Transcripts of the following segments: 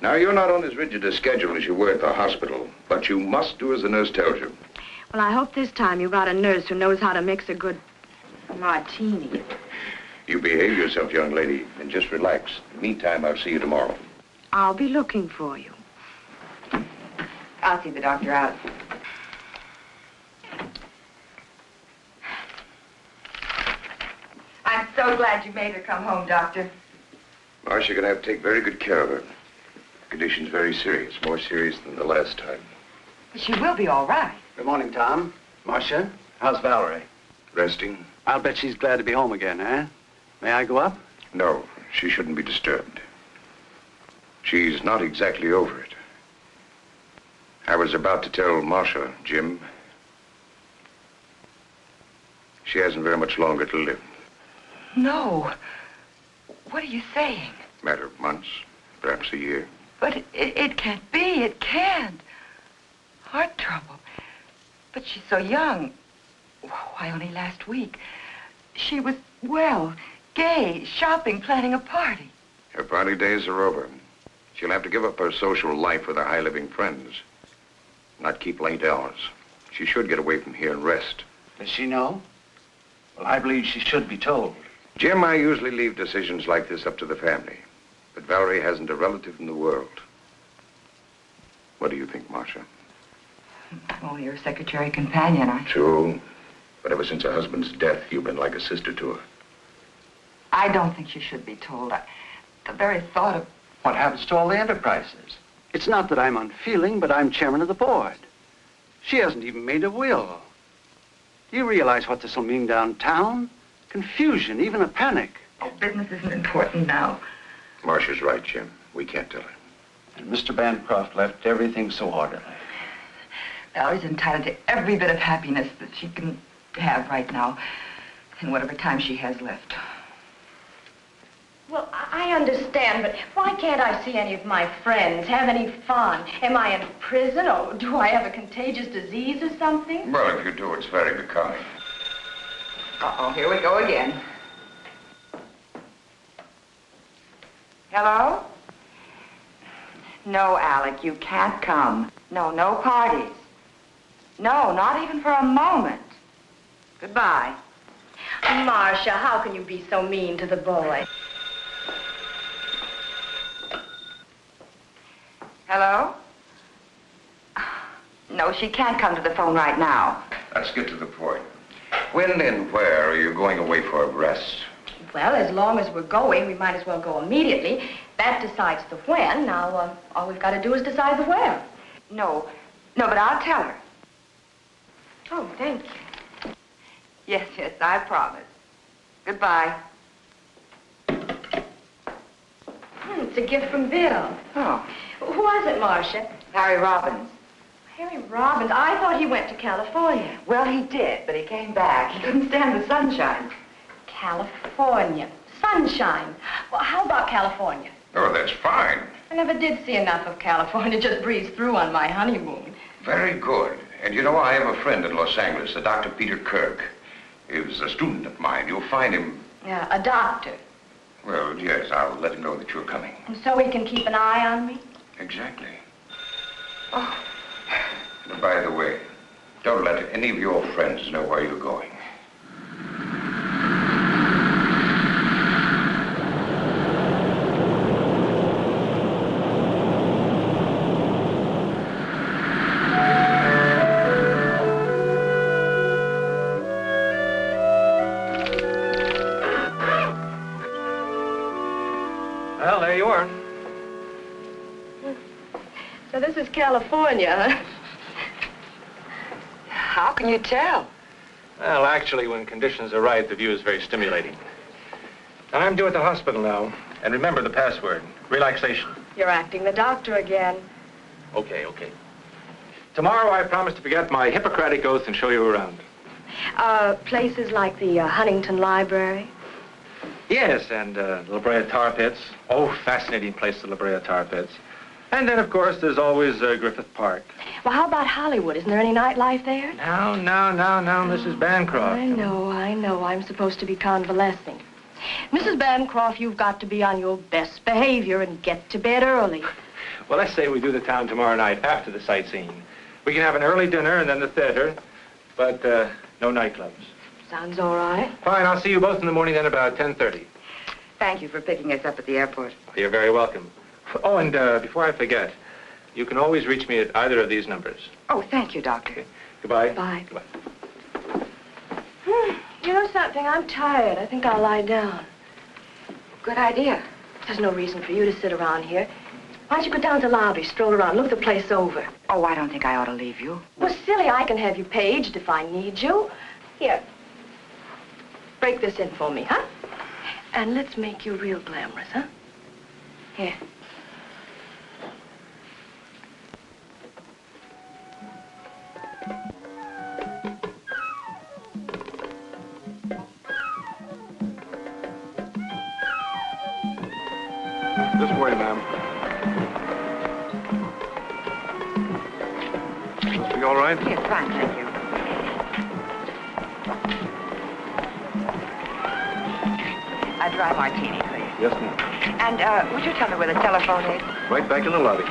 Now, you're not on as rigid a schedule as you were at the hospital, but you must do as the nurse tells you. Well, I hope this time you got a nurse who knows how to mix a good martini. You behave yourself, young lady, and just relax. Meantime, I'll see you tomorrow. I'll be looking for you. I'll see the doctor out. I'm so glad you made her come home, Doctor. Marcia, gonna have to take very good care of her. The condition's very serious, more serious than the last time. She will be all right. Good morning, Tom. Marcia, how's Valerie? Resting? I'll bet she's glad to be home again, eh? May I go up? No, she shouldn't be disturbed. She's not exactly over it. I was about to tell Marcia, Jim, she hasn't very much longer to live. No. What are you saying? Matter of months, perhaps a year. But it can't be. It can't. Heart trouble. But she's so young. Why, only last week. She was well, gay, shopping, planning a party. Her party days are over. She'll have to give up her social life with her high-living friends. Not keep late hours. She should get away from here and rest. Does she know? Well, I believe she should be told. Jim, I usually leave decisions like this up to the family. But Valerie hasn't a relative in the world. What do you think, Marcia? I'm only her secretary companion. True. But ever since her husband's death, you've been like a sister to her. I don't think she should be told. The very thought of... What happens to all the enterprises? It's not that I'm unfeeling, but I'm chairman of the board. She hasn't even made a will. Do you realize what this will mean downtown? Confusion, even a panic. Oh, business isn't important now. Marcia's right, Jim. We can't tell her. And Mr. Bancroft left everything so orderly. Valerie's entitled to every bit of happiness that she can have right now in whatever time she has left. Well, I understand, but why can't I see any of my friends, have any fun? Am I in prison, or do I have a contagious disease or something? Well, if you do, it's very becoming. Uh-oh, here we go again. Hello? No, Alec, you can't come. No, no parties. No, not even for a moment. Goodbye. Marcia, how can you be so mean to the boy? Hello? No, she can't come to the phone right now. Let's get to the point. When and where are you going away for a rest? Well, as long as we're going, we might as well go immediately. That decides the when. Now, all we've got to do is decide the where. No, but I'll tell her. Oh, thank you. Yes, I promise. Goodbye. It's a gift from Bill. Oh. Who was it, Marcia? Harry Robbins. Harry Robbins. I thought he went to California. Well, he did, but he came back. He couldn't stand the sunshine. California. Sunshine. Well, how about California? Oh, that's fine. I never did see enough of California. Just breezed through on my honeymoon. Very good. And you know, I have a friend in Los Angeles, a Dr. Peter Kirk. He was a student of mine. You'll find him... Yeah, a doctor. Well, yes, I'll let him know that you're coming. And so he can keep an eye on me? Exactly. Oh. And by the way, don't let any of your friends know where you're going. Well, there you are. So this is California, huh? How can you tell? Well, actually, when conditions are right, the view is very stimulating. I'm due at the hospital now. And remember the password, relaxation. You're acting the doctor again. Okay. Tomorrow, I promise to forget my Hippocratic oath and show you around. Places like the Huntington Library. Yes, and La Brea Tar Pits. Oh, fascinating place, the La Brea Tar Pits. And then, of course, there's always Griffith Park. Well, how about Hollywood? Isn't there any nightlife there? No, Mrs. Bancroft. I know. I'm supposed to be convalescing. Mrs. Bancroft, you've got to be on your best behavior and get to bed early. Well, let's say we do the town tomorrow night after the sightseeing. We can have an early dinner and then the theater, but no nightclubs. Sounds all right. Fine, I'll see you both in the morning then about 10:30. Thank you for picking us up at the airport. You're very welcome. Oh, and before I forget, you can always reach me at either of these numbers. Oh, thank you, Doctor. Okay. Goodbye. Bye. Goodbye. You know something? I'm tired. I think I'll lie down. Good idea. There's no reason for you to sit around here. Why don't you go down to the lobby, stroll around, look the place over? Oh, I don't think I ought to leave you. Well, silly, I can have you paged if I need you. Here. Break this in for me, huh? And let's make you real glamorous, huh? Here. This way, ma'am. Are you all right? Yes, fine, thank you. A dry martini, please. Yes, ma'am. And would you tell me where the telephone is? Right back in the lobby.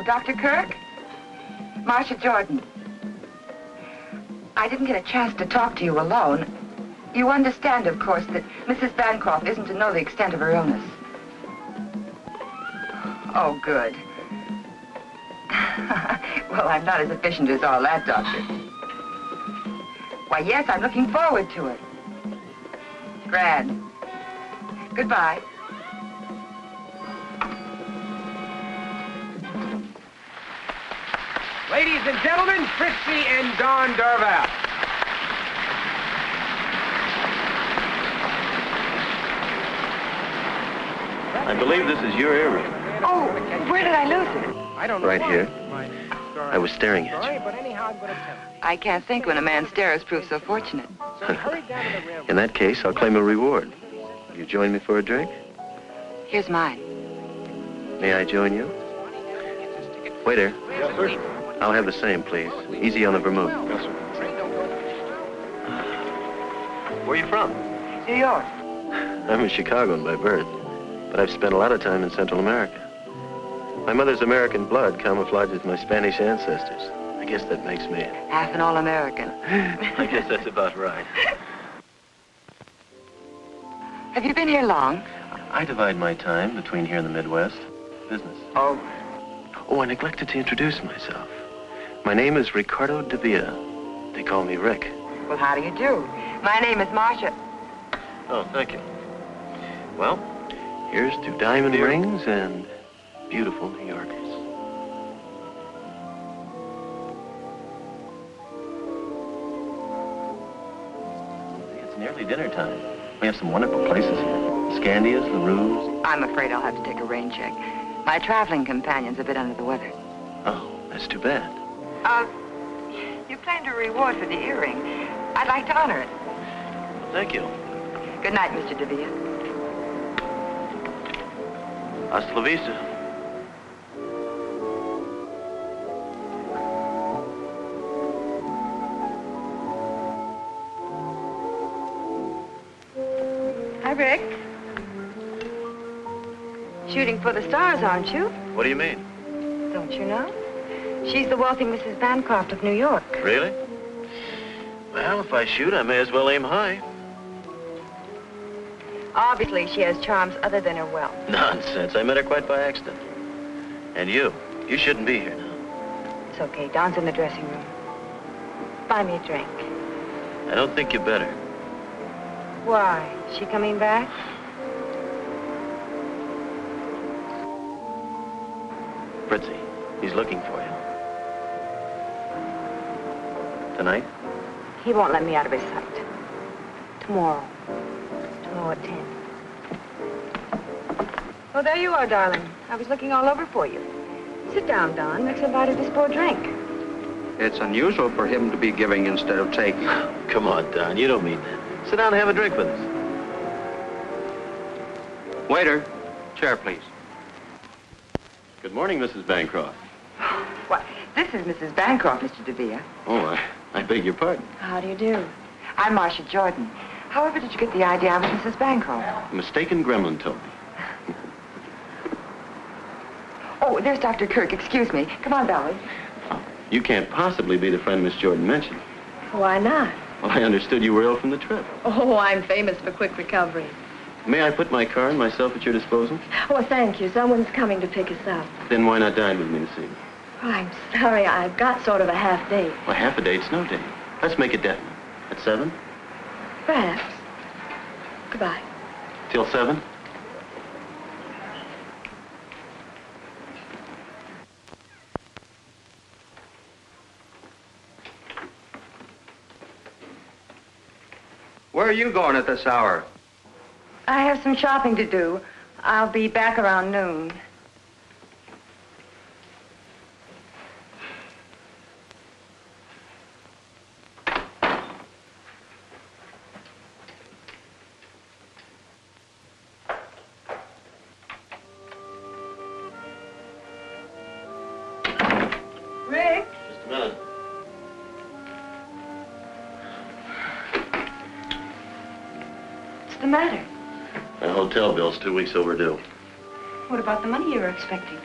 Dr. Kirk? Marcia Jordan. I didn't get a chance to talk to you alone. You understand, of course, that Mrs. Bancroft isn't to know the extent of her illness. Oh, good. Well, I'm not as efficient as all that, Doctor. Why, yes, I'm looking forward to it. Grand. Goodbye. Ladies and gentlemen, Fritzi and Don Darvel. I believe this is your earring. Oh, where did I lose it? I don't know. Right here. I was staring at you. But anyhow, I'm going to tell I can't think when a man's stares proves so fortunate. In that case, I'll claim a reward. Will you join me for a drink? Here's mine. May I join you? Waiter, Yes, sir. I'll have the same, please. Easy on the vermouth. Yes, sir. Where are you from? New York. I'm a Chicagoan by birth, but I've spent a lot of time in Central America. My mother's American blood camouflages my Spanish ancestors. I guess that makes me... Half an all-American. I guess that's about right. Have you been here long? I divide my time between here and the Midwest. Business. Oh. Oh, I neglected to introduce myself. My name is Ricardo de Villa. They call me Rick. Well, how do you do? My name is Marcia. Oh, thank you. Well, here's to diamond rings and beautiful New Yorkers. It's nearly dinner time. We have some wonderful places here. Scandia's, the Ruse. I'm afraid I'll have to take a rain check. My traveling companion's a bit under the weather. Oh, that's too bad. You claimed a reward for the earring. I'd like to honor it. Thank you. Good night, Mr. de Villa. Hasta la vista. Hi, Rick. Shooting for the stars, aren't you? What do you mean? Don't you know? She's the wealthy Mrs. Bancroft of New York. Really? Well, if I shoot, I may as well aim high. Obviously, she has charms other than her wealth. Nonsense. I met her quite by accident. And you shouldn't be here now. It's okay. Don's in the dressing room. Buy me a drink. I don't think you better. Why? Is she coming back? Fritzi, he's looking for you. Tonight? He won't let me out of his sight. Tomorrow. Tomorrow at 10. Oh, there you are, darling. I was looking all over for you. Sit down, Don. Rick's invited us for a drink. It's unusual for him to be giving instead of taking. Come on, Don. You don't mean that. Sit down and have a drink with us. Waiter, chair, please. Good morning, Mrs. Bancroft. What? This is Mrs. Bancroft, Mr. DeVere. Oh, I beg your pardon. How do you do? I'm Marcia Jordan. However did you get the idea I was Mrs. Bancroft? A mistaken gremlin told me. Oh, there's Dr. Kirk. Excuse me. Come on, Valerie. You can't possibly be the friend Miss Jordan mentioned. Why not? Well, I understood you were ill from the trip. Oh, I'm famous for quick recovery. May I put my car and myself at your disposal? Oh, thank you. Someone's coming to pick us up. Then why not dine with me this evening? Oh, I'm sorry. I've got sort of a half date. Well, half a date's no date. Let's make it definite. At 7? Perhaps. Goodbye. Till 7? Where are you going at this hour? I have some shopping to do. I'll be back around noon. Rick? Just a minute. What's the matter? My hotel bill's 2 weeks overdue. What about the money you were expecting?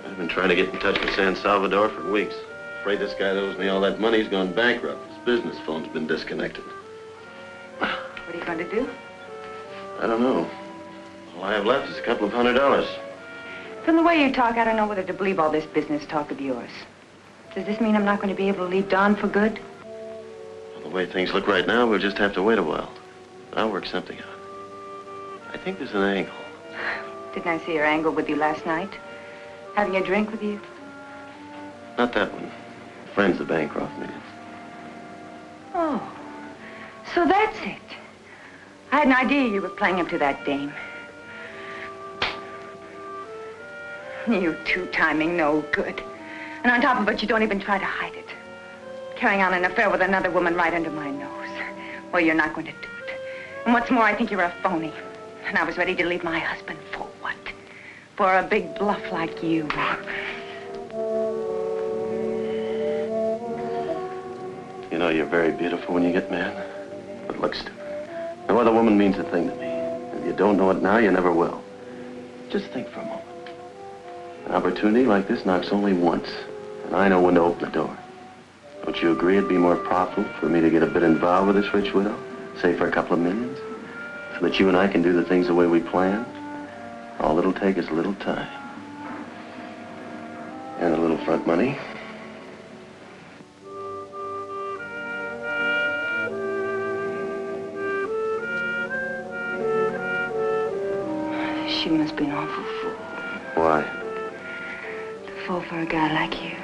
I've been trying to get in touch with San Salvador for weeks. Afraid this guy that owes me all that money's gone bankrupt. His business phone's been disconnected. What are you going to do? I don't know. All I have left is a couple of $100. From the way you talk, I don't know whether to believe all this business talk of yours. Does this mean I'm not going to be able to leave Don for good? Well, the way things look right now, we'll just have to wait a while. I'll work something out. I think there's an angle. Didn't I see your angle with you last night? Having a drink with you? Not that one. Friends the Bancroft needed. Oh, so that's it. I had an idea you were playing him to that dame. You two-timing no good. And on top of it, you don't even try to hide it. Carrying on an affair with another woman right under my nose. Well, you're not going to do it. And what's more, I think you're a phony. And I was ready to leave my husband for what? For a big bluff like you. You know, you're very beautiful when you get mad, but look stupid. No other woman means a thing to me. If you don't know it now, you never will. Just think for a moment. An opportunity like this knocks only once, and I know when to open the door. Don't you agree it'd be more profitable for me to get a bit involved with this rich widow, say for a couple of millions, so that you and I can do the things the way we planned? All it'll take is a little time. And a little front money. She must be an awful fool. Why? To fall for a guy like you.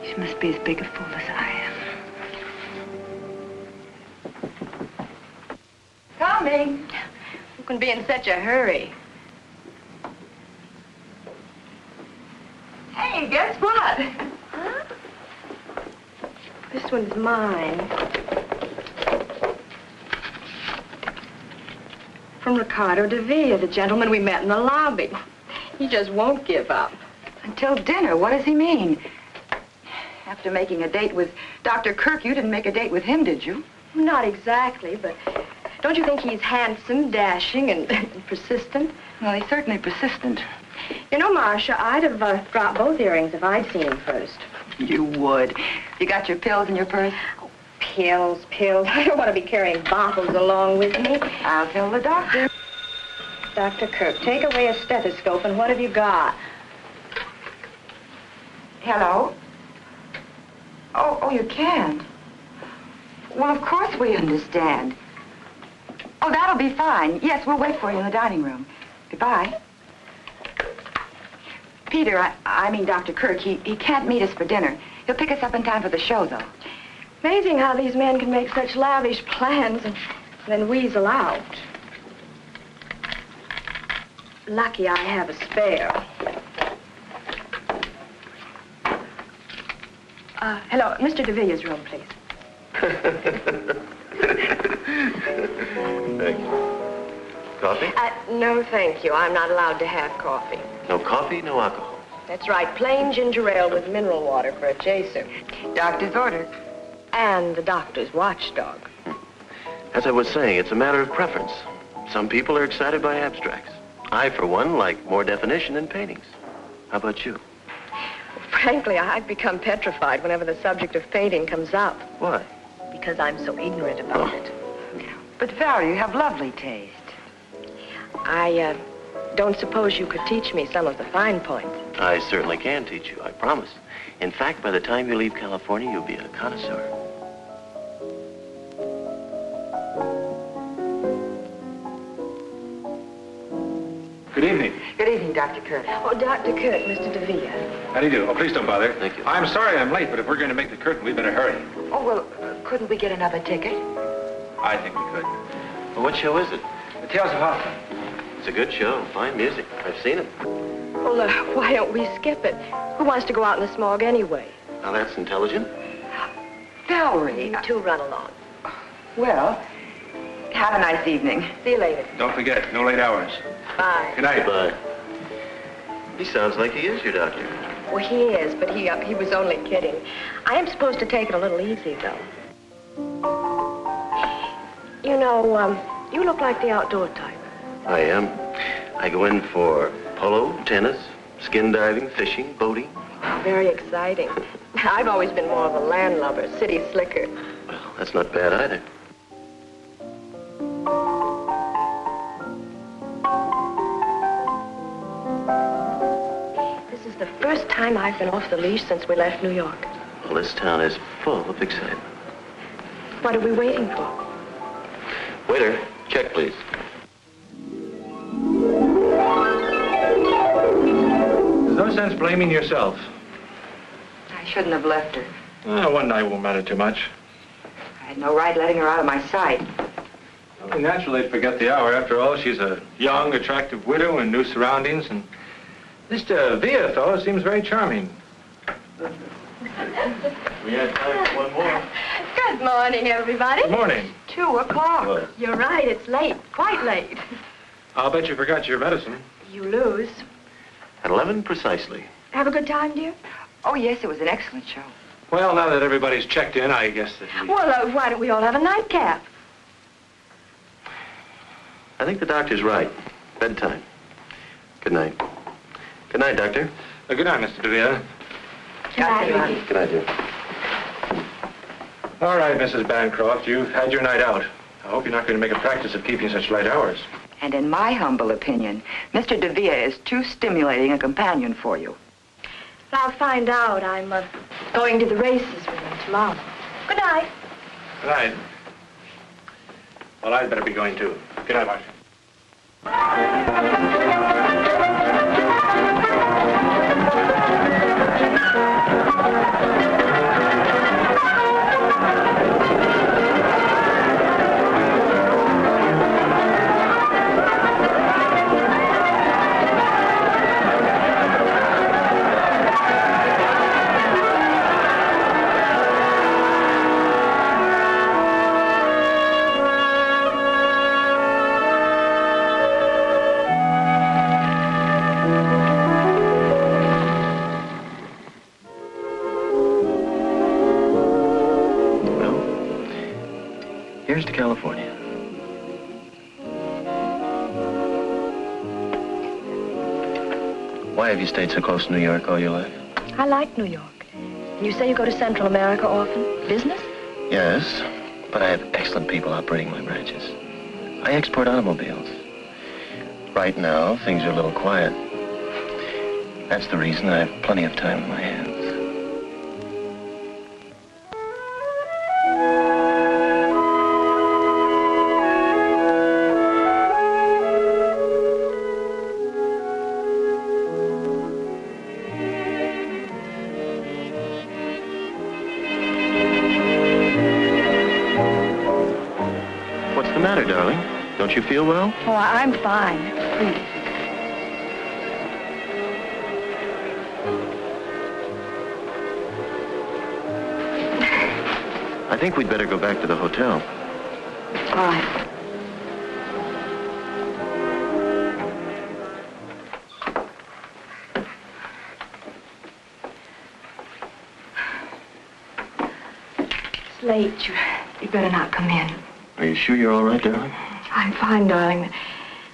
She must be as big a fool as I am. Coming. Who can be in such a hurry? Hey, guess what? Huh? This one's mine. From Ricardo Devere, the gentleman we met in the lobby. He just won't give up. Until dinner. What does he mean? After making a date with Dr. Kirk, you didn't make a date with him, did you? Not exactly, but don't you think he's handsome, dashing, and persistent? Well, he's certainly persistent. You know, Marcia, I'd have dropped both earrings if I'd seen him first. You would. You got your pills in your purse? Oh, pills, pills. I don't want to be carrying bottles along with me. I'll tell the doctor. Dr. Kirk, take away a stethoscope, and what have you got? Hello? Oh, you can't. Well, of course we understand. Oh, that'll be fine. Yes, we'll wait for you in the dining room. Goodbye. Peter, I mean Dr. Kirk, he can't meet us for dinner. He'll pick us up in time for the show, though. Amazing how these men can make such lavish plans and then weasel out. Lucky I have a spare. Hello, Mr. DeVille's room, please. Thank you. Coffee? No, thank you. I'm not allowed to have coffee. No coffee, no alcohol. That's right, plain ginger ale with mineral water for a chaser. Doctor's order. And the doctor's watchdog. As I was saying, it's a matter of preference. Some people are excited by abstracts. I, for one, like more definition in paintings. How about you? Frankly, I've become petrified whenever the subject of painting comes up. Why? Because I'm so ignorant about it. But, Valerie, you have lovely taste. I don't suppose you could teach me some of the fine points. I certainly can teach you, I promise. In fact, by the time you leave California, you'll be a connoisseur. Good evening. Good evening, Dr. Kirk. Oh, Dr. Kirk, Mr. DeVille. How do you do? Oh, please don't bother. Thank you. I'm sorry I'm late, but if we're going to make the curtain, we better hurry. Oh, well, couldn't we get another ticket? I think we could. Well, what show is it? The Tales of Hoffman. It's a good show. Fine music. I've seen it. Well, why don't we skip it? Who wants to go out in the smog anyway? Now, that's intelligent. Valerie. You two run along. Well, have a nice evening. See you later. Don't forget, no late hours. Bye. Good night. Goodbye. He sounds like he is your doctor. Well, he is, but he was only kidding. I am supposed to take it a little easy, though. You know, you look like the outdoor type. I am. I go in for polo, tennis, skin diving, fishing, boating. Very exciting. I've always been more of a landlubber, city slicker. Well, that's not bad either. This is the first time I've been off the leash since we left New York. Well, this town is full of excitement. What are we waiting for? Waiter, check, please. There's no sense blaming yourself. I shouldn't have left her. One night won't matter too much. I had no right letting her out of my sight. Only natural they'd forget the hour. After all, she's a young, attractive widow in new surroundings, and this Villa fellow seems very charming. We had time for one more. Good morning, everybody. Good morning. 2 o'clock. Well, You're right, it's late, quite late. I'll bet you forgot your medicine. You lose. at 11 precisely. Have a good time, dear? Oh, yes, it was an excellent show. Well, now that everybody's checked in, I guess that we... Well, why don't we all have a nightcap? I think the doctor's right. Bedtime. Good night. Good night, Doctor. Good night, Mr. DeVille. Good night. Good night, dear. All right, Mrs. Bancroft, you've had your night out. I hope you're not going to make a practice of keeping such late hours. And in my humble opinion, Mr. DeVille is too stimulating a companion for you. I'll find out. I'm going to the races with him tomorrow. Good night. Good night. Well, I'd better be going, too. Good night, Mark. Here's to California. Why have you stayed so close to New York all your life? I like New York. And you say you go to Central America often? Business? Yes, but I have excellent people operating my branches. I export automobiles. Right now, things are a little quiet. That's the reason I have plenty of time in my hands. What's the matter, darling? Don't you feel well? Oh, I'm fine. Please. I think we'd better go back to the hotel. All right. It's late. You better not come in. Are you sure you're all right, darling? I'm fine, darling.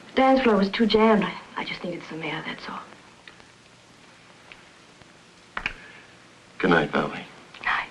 The dance floor was too jammed. I just needed some air, that's all. Good night, Valerie. Night.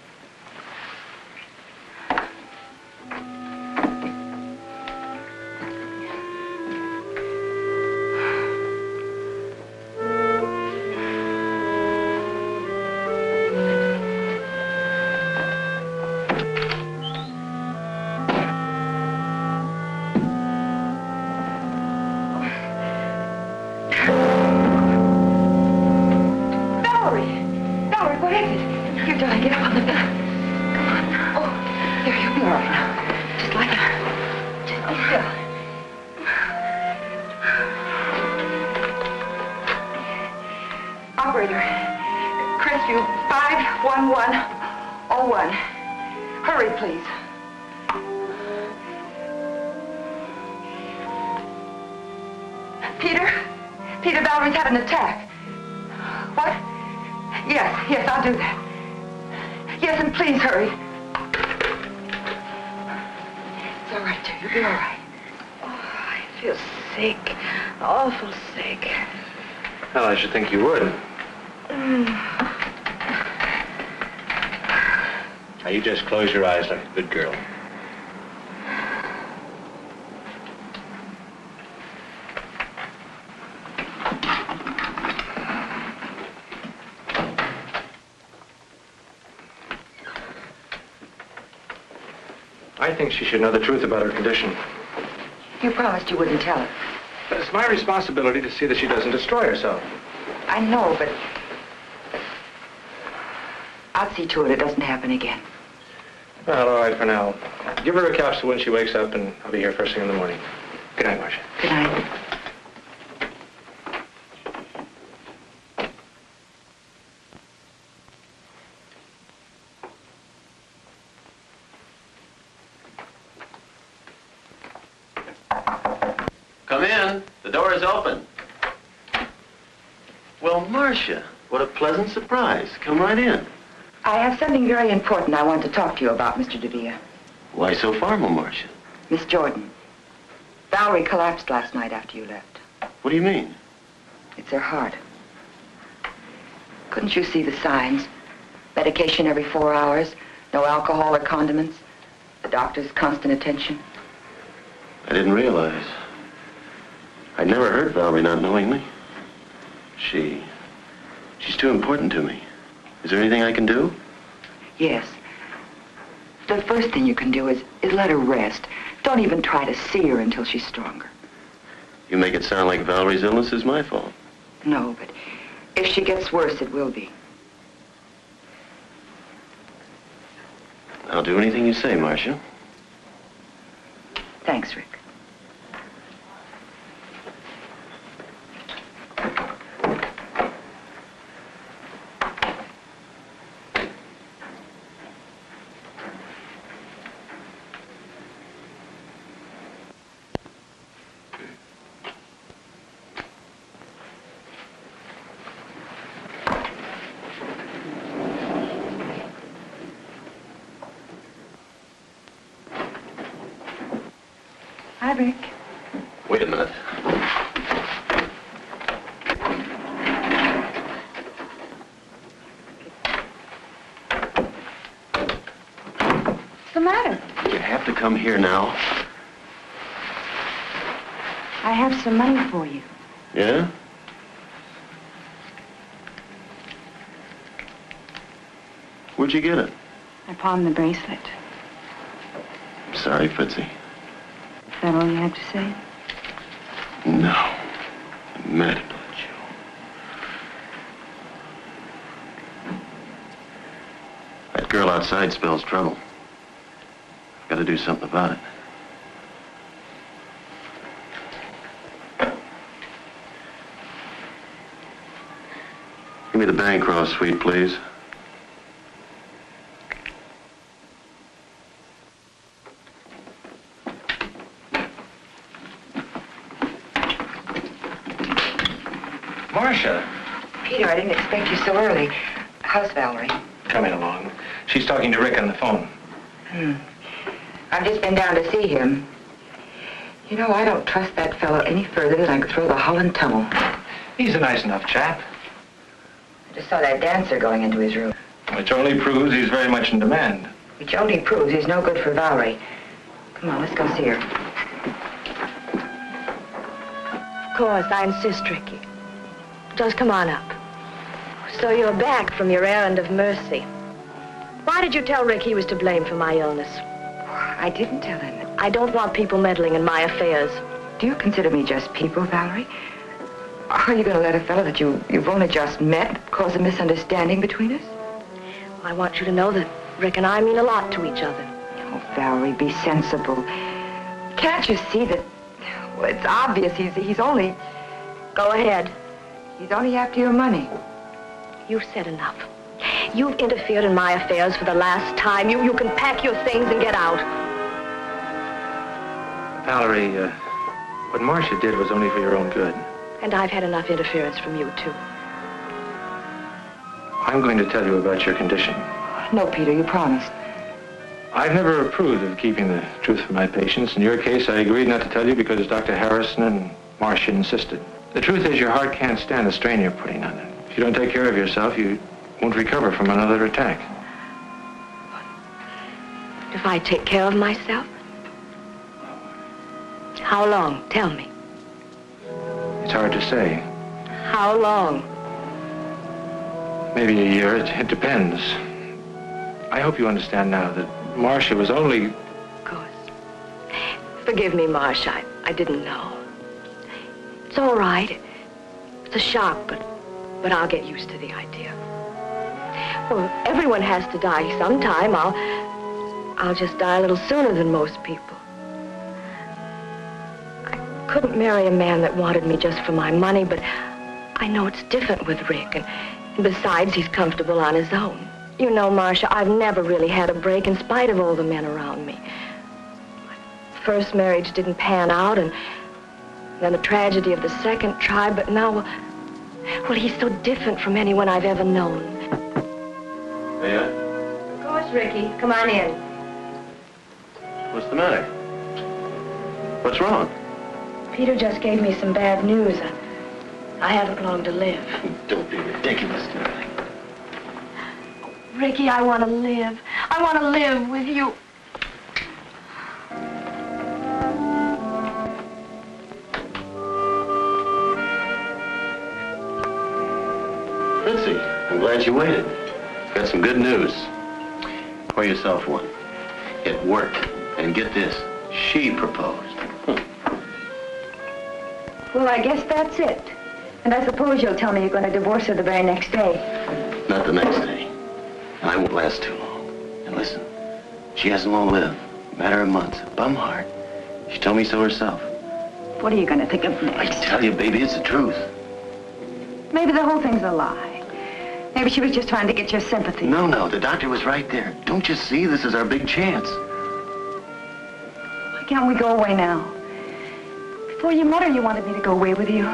Operator, Crestview 51101. Hurry, please. Peter, Valerie's had an attack. What? Yes, I'll do that. Yes, and please hurry. It's all right, dear. You'll be all right. Oh, I feel sick. Awful sick. Well, I should think you would. Now, you just close your eyes like a good girl. I think she should know the truth about her condition. You promised you wouldn't tell her. But it's my responsibility to see that she doesn't destroy herself. I know, but I'll see to it doesn't happen again. Well, all right for now. Give her a capsule when she wakes up, and I'll be here first thing in the morning. Good night, Marcia. Good night. Come in. The door is open. Well, Marcia, what a pleasant surprise. Come right in. I have something very important I want to talk to you about, Mr. DeVere. Why so formal, Marcia? Miss Jordan, Valerie collapsed last night after you left. What do you mean? It's her heart. Couldn't you see the signs? Medication every 4 hours, no alcohol or condiments, the doctor's constant attention. I didn't realize. I never heard Valerie not knowing me. She's too important to me. Is there anything I can do? Yes. The first thing you can do is let her rest. Don't even try to see her until she's stronger. You make it sound like Valerie's illness is my fault. No, but if she gets worse, it will be. I'll do anything you say, Marcia. Thanks, Rick. Hi, Rick. Wait a minute. the matter? You have to come here now. I have some money for you. Yeah? Where'd you get it? I pawned the bracelet. I'm sorry, Fritzi. Is that all you have to say? No. I'm mad about you. That girl outside spells trouble. I've got to do something about it. Give me the Bancroft suite, please. Marcia. Peter, I didn't expect you so early. How's Valerie? Coming along. She's talking to Rick on the phone. I've just been down to see him. You know, I don't trust that fellow any further than I could throw the Holland Tunnel. He's a nice enough chap. I just saw that dancer going into his room. Which only proves he's very much in demand. Which only proves he's no good for Valerie. Come on, let's go see her. Of course, I insist, Ricky. Just come on up. So you're back from your errand of mercy. Why did you tell Rick he was to blame for my illness? I didn't tell him. I don't want people meddling in my affairs. Do you consider me just people, Valerie? Are you going to let a fellow that you've only just met cause a misunderstanding between us? I want you to know that Rick and I mean a lot to each other. Oh, Valerie, be sensible. Can't you see that... Well, it's obvious he's only... Go ahead. He's only after your money. You've said enough. You've interfered in my affairs for the last time. You can pack your things and get out. Valerie, what Marcia did was only for your own good. And I've had enough interference from you, too. I'm going to tell you about your condition. No, Peter, you promised. I've never approved of keeping the truth from my patients. In your case, I agreed not to tell you because Dr. Harrison and Marcia insisted. The truth is your heart can't stand the strain you're putting on it. If you don't take care of yourself, you won't recover from another attack. If I take care of myself? How long? Tell me. It's hard to say. How long? Maybe a year. It depends. I hope you understand now that Marcia was only... Of course. Forgive me, Marcia. I didn't know. It's all right. It's a shock, but I'll get used to the idea. Well, everyone has to die sometime. I'll just die a little sooner than most people. I couldn't marry a man that wanted me just for my money, but I know it's different with Rick, and besides, he's comfortable on his own. You know, Marcia, I've never really had a break in spite of all the men around me. My first marriage didn't pan out, and then the tragedy of the second tried, but now, well, he's so different from anyone I've ever known. Yeah? Of course, Ricky. Come on in. What's the matter? What's wrong? Peter just gave me some bad news. I haven't long to live. Don't be ridiculous, darling. Ricky, I want to live. I want to live with you. Fritzi, I'm glad you waited. Got some good news. Pour yourself one. It worked. And get this, she proposed. Well, I guess that's it. And I suppose you'll tell me you're going to divorce her the very next day. Not the next day. And I won't last too long. And listen, she hasn't long lived. Matter of months. Bum heart. She told me so herself. What are you going to think of I next? tell you, baby, it's the truth. Maybe the whole thing's a lie. Maybe she was just trying to get your sympathy. No, the doctor was right there. Don't you see? This is our big chance. Why can't we go away now? Before you met her, you wanted me to go away with you.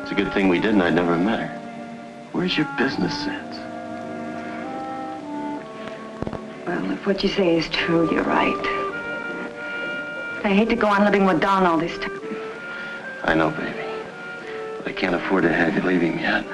It's a good thing we didn't. I'd never met her. Where's your business sense? Well, if what you say is true, you're right. I hate to go on living with Don all this time. I know, baby. But I can't afford to have you leave him yet.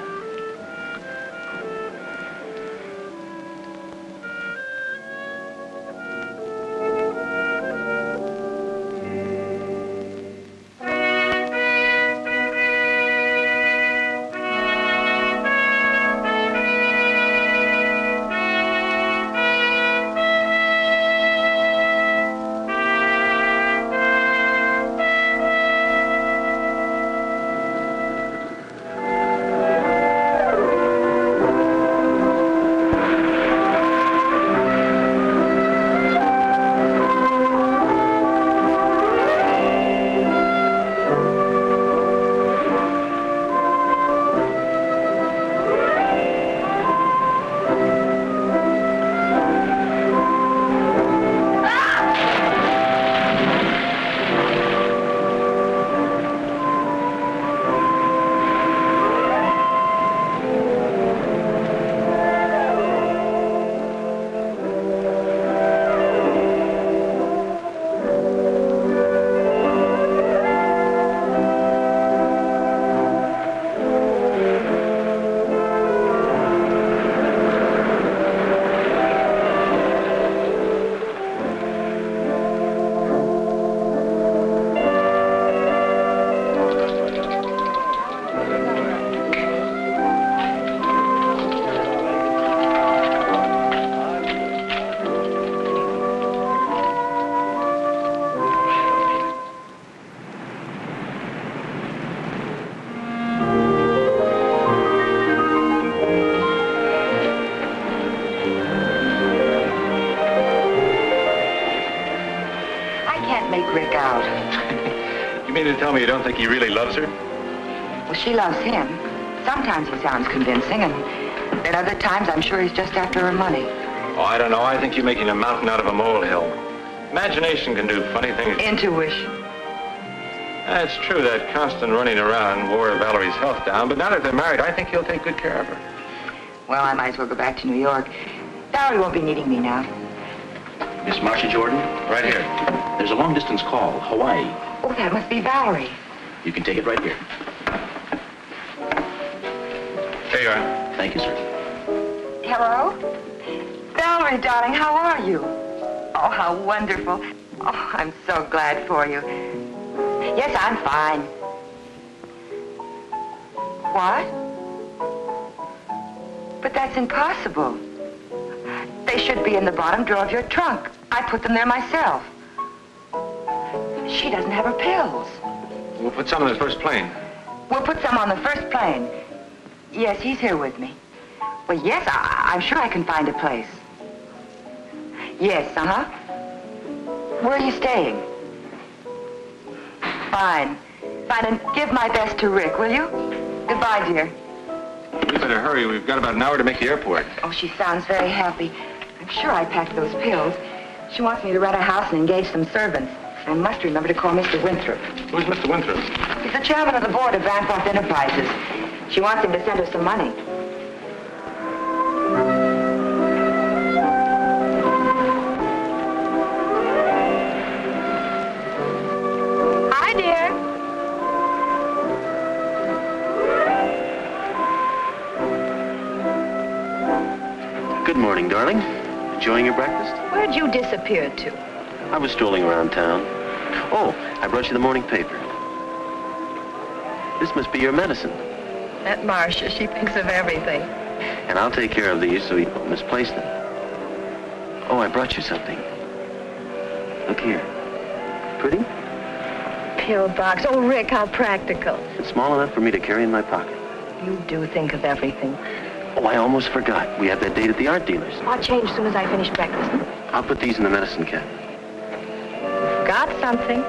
make Rick out. You mean to tell me you don't think he really loves her? Well, she loves him. Sometimes he sounds convincing, and at other times I'm sure he's just after her money. Oh, I don't know. I think you're making a mountain out of a molehill. Imagination can do funny things. Intuition. That's true. That constant running around wore Valerie's health down, but now that they're married, I think he'll take good care of her. Well, I might as well go back to New York. Valerie won't be needing me now. Miss Marcia Jordan? Right here. There's a long-distance call, Hawaii. Oh, that must be Valerie. You can take it right here. Here you are. Thank you, sir. Hello? Valerie, darling, how are you? Oh, how wonderful. Oh, I'm so glad for you. Yes, I'm fine. What? But that's impossible. They should be in the bottom drawer of your trunk. I put them there myself. She doesn't have her pills. We'll put some on the first plane. We'll put some on the first plane. Yes, he's here with me. Well, yes, I'm sure I can find a place. Yes, uh-huh. Where are you staying? Fine. Fine, and give my best to Rick, will you? Goodbye, dear. We better hurry. We've got about an hour to make the airport. Oh, she sounds very happy. I'm sure I packed those pills. She wants me to rent a house and engage some servants. I must remember to call Mr. Winthrop. Who's Mr. Winthrop? He's the chairman of the board of Bancroft Enterprises. She wants him to send her some money. Hi, dear. Good morning, darling. Enjoying your breakfast? Where'd you disappear to? I was strolling around town. Oh, I brought you the morning paper. This must be your medicine. That Marcia, she thinks of everything. And I'll take care of these so you don't misplace them. Oh, I brought you something. Look here. Pretty? Pill box. Oh, Rick, how practical. It's small enough for me to carry in my pocket. You do think of everything. Oh, I almost forgot. We have that date at the art dealer's. I'll change as soon as I finish breakfast. I'll put these in the medicine cabinet. Got something.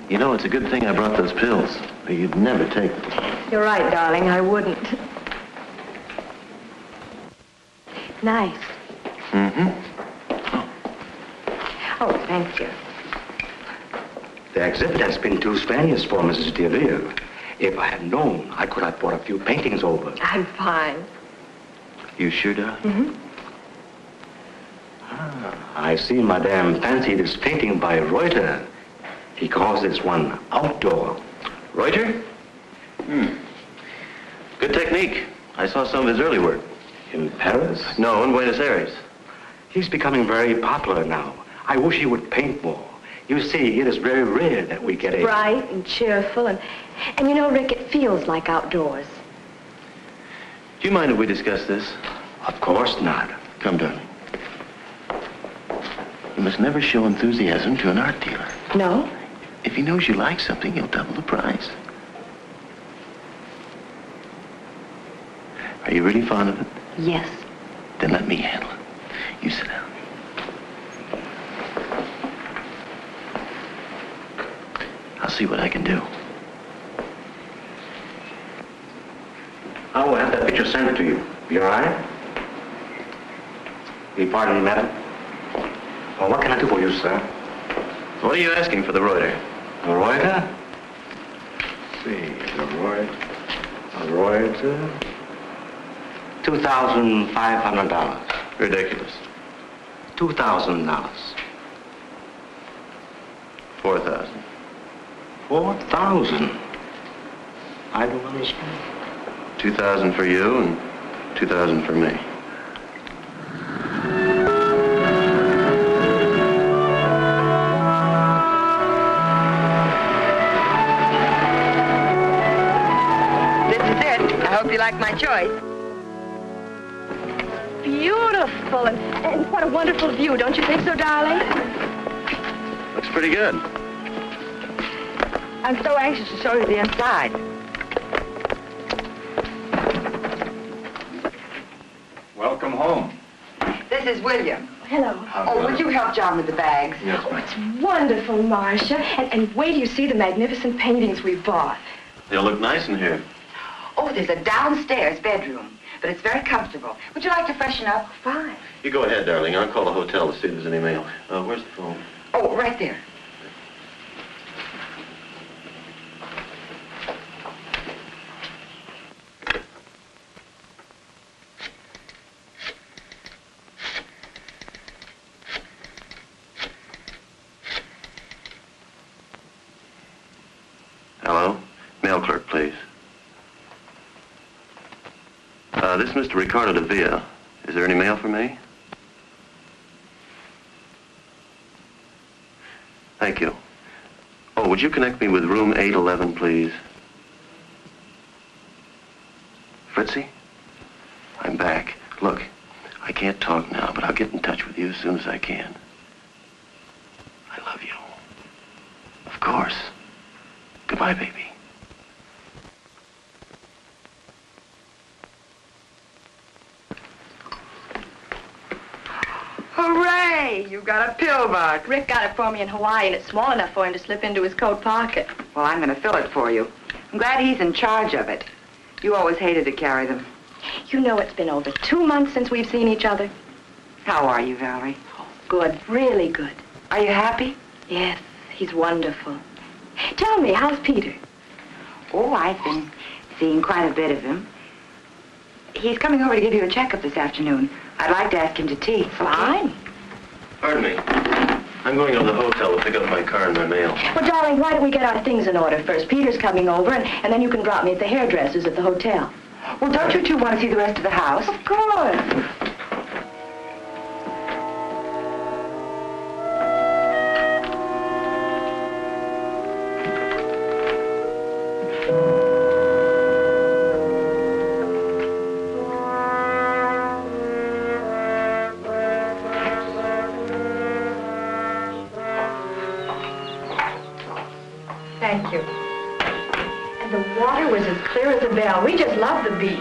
You know, it's a good thing I brought those pills. Or you'd never take them. You're right, darling. I wouldn't. Nice. Mm-hmm. Oh, thank you. The exhibit has been too strenuous for Mrs. Darvel. If I had known, I could have brought a few paintings over. I'm fine. You sure, darling? Mm-hmm. I see Madame fancied this painting by Reuter. He calls this one outdoor. Reuter? Good technique. I saw some of his early work. In Paris? No, in Buenos Aires. He's becoming very popular now. I wish he would paint more. You see, it is very rare that we get a... Bright and cheerful, and you know, Rick, it feels like outdoors. Do you mind if we discuss this? Of course not. Come, darling. You must never show enthusiasm to an art dealer. No? If he knows you like something, he'll double the price. Are you really fond of it? Yes. Then let me handle it. You sit down. I'll see what I can do. I will have that picture sent to you. You all right? Will you pardon me, madam? Well, what can I do for you, sir? What are you asking for the Reuter? A Reuter? See, a Reuter. $2,500. Ridiculous. $2,000. 4,000. 4,000. I don't understand. 2,000 for you and 2,000 for me. This is it. I hope you like my choice. Beautiful, and what a wonderful view, don't you think so, darling? Looks pretty good. I'm so anxious to show you the inside. Welcome home. This is William. Hello. Oh, would you help John with the bags? Yes, Oh, it's wonderful, Marcia. And wait till you see the magnificent paintings we bought. They'll look nice in here. Oh, there's a downstairs bedroom, but it's very comfortable. Would you like to freshen up? Fine. You go ahead, darling. I'll call the hotel to see if there's any mail. Where's the phone? Oh, right there. Hello? Mail clerk, please. This is Mr. Ricardo de Villa. Is there any mail for me? Thank you. Oh, would you connect me with room 811, please? Fritzi? I'm back. Look, I can't talk now, but I'll get in touch with you as soon as I can. I love you. Of course. Goodbye, baby. Hooray! You got a pill box. Rick got it for me in Hawaii, and it's small enough for him to slip into his coat pocket. Well, I'm going to fill it for you. I'm glad he's in charge of it. You always hated to carry them. You know it's been over 2 months since we've seen each other. How are you, Valerie? Good, really good. Are you happy? Yes, he's wonderful. Tell me, how's Peter? Oh, I've been seeing quite a bit of him. He's coming over to give you a checkup this afternoon. I'd like to ask him to tea. Fine. Pardon me. I'm going to the hotel to pick up my car and my mail. Well, darling, why don't we get our things in order first? Peter's coming over, and then you can drop me at the hairdresser's at the hotel. Well, don't you two want to see the rest of the house? Of course. Thank you. And the water was as clear as a bell. We just love the beach.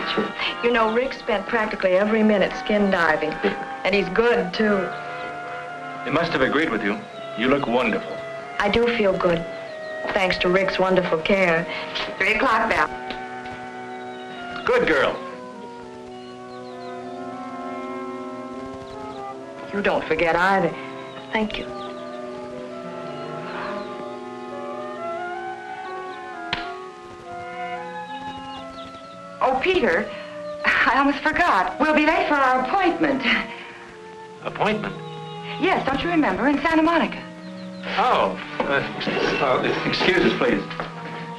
You know, Rick spent practically every minute skin diving. And he's good, too. They must have agreed with you. You look wonderful. I do feel good, thanks to Rick's wonderful care. 3 o'clock bell. Good girl. You don't forget either. Thank you. Oh, Peter, I almost forgot. We'll be late for our appointment. Appointment? Yes, don't you remember? In Santa Monica. Oh, excuse us, please.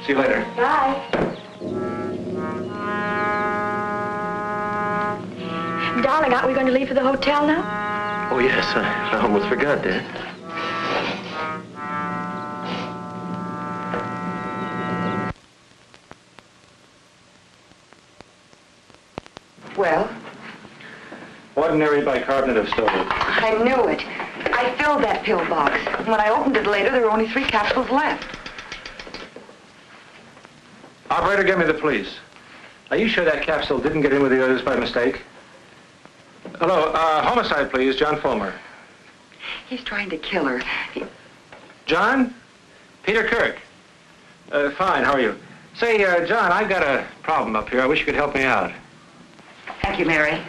See you later. Bye. Darling, aren't we going to leave for the hotel now? Oh, yes. I almost forgot, Dad. Well, Ordinary bicarbonate of sodium. I knew it. I filled that pill box. When I opened it later, there were only 3 capsules left. Operator, get me the police. Are you sure that capsule didn't get in with the others by mistake? Hello, homicide, please, John Fulmer. He's trying to kill her. John? Peter Kirk. Fine, how are you? Say, John, I've got a problem up here. I wish you could help me out. Thank you, Mary.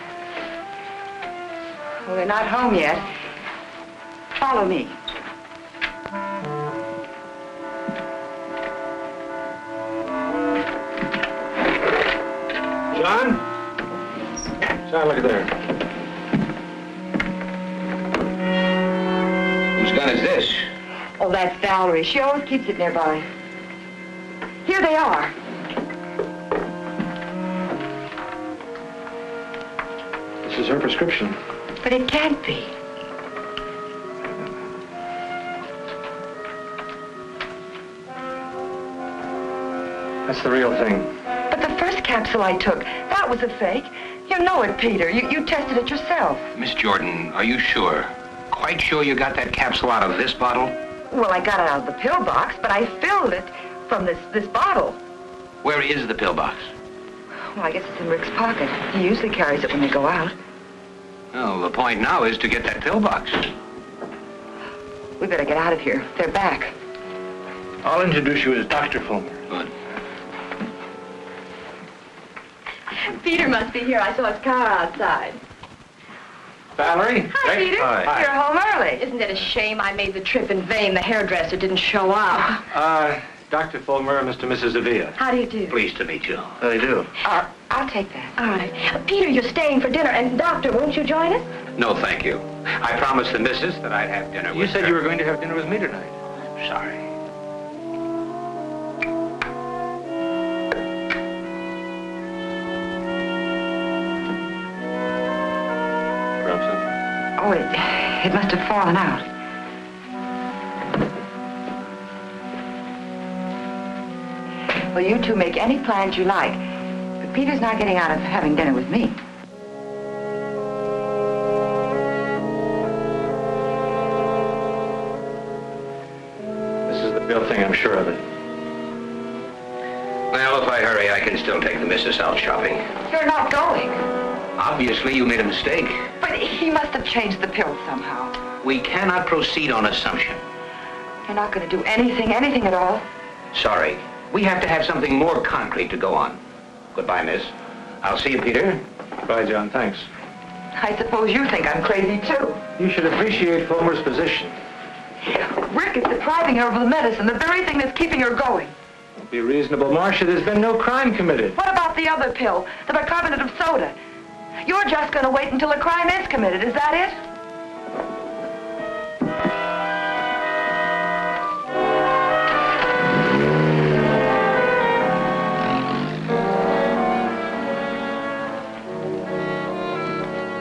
Well, they're not home yet. Follow me. John, look at there. Whose gun is this? Oh, that's Valerie. She always keeps it nearby. Here they are. This is her prescription. But it can't be. That's the real thing. But the first capsule I took, that was a fake. You know it, Peter. You tested it yourself. Miss Jordan, are you sure? Quite sure you got that capsule out of this bottle? Well, I got it out of the pill box, but I filled it from this bottle. Where is the pill box? Well, I guess it's in Rick's pocket. He usually carries it when they go out. Well, the point now is to get that pill box. We better get out of here. They're back. I'll introduce you as Dr. Fulmer. Good. Peter must be here. I saw his car outside. Valerie? Hi, Peter. Hi. You're home early. Isn't it a shame I made the trip in vain? The hairdresser didn't show up. Dr. Fulmer and Mr. and Mrs. Avila. How do you do? Pleased to meet you. How do you do? I'll take that. All right. Peter, you're staying for dinner. And, Doctor, won't you join us? No, thank you. I promised the missus that I'd have dinner with her. You said you were going to have dinner with me tonight. Sorry. Oh, it must have fallen out. Well, you two make any plans you like. But Peter's not getting out of having dinner with me. This is the real thing, I'm sure of it. Well, if I hurry, I can still take the missus out shopping. You're not going. Obviously, you made a mistake. But he must have changed the pill somehow. We cannot proceed on assumption. You're not going to do anything at all. Sorry. We have to have something more concrete to go on. Goodbye, miss. I'll see you, Peter. Bye, John. Thanks. I suppose you think I'm crazy, too. You should appreciate Fulmer's position. Rick is depriving her of the medicine, the very thing that's keeping her going. Be reasonable, Marcia. There's been no crime committed. What about the other pill, the bicarbonate of soda? You're just going to wait until a crime is committed, is that it?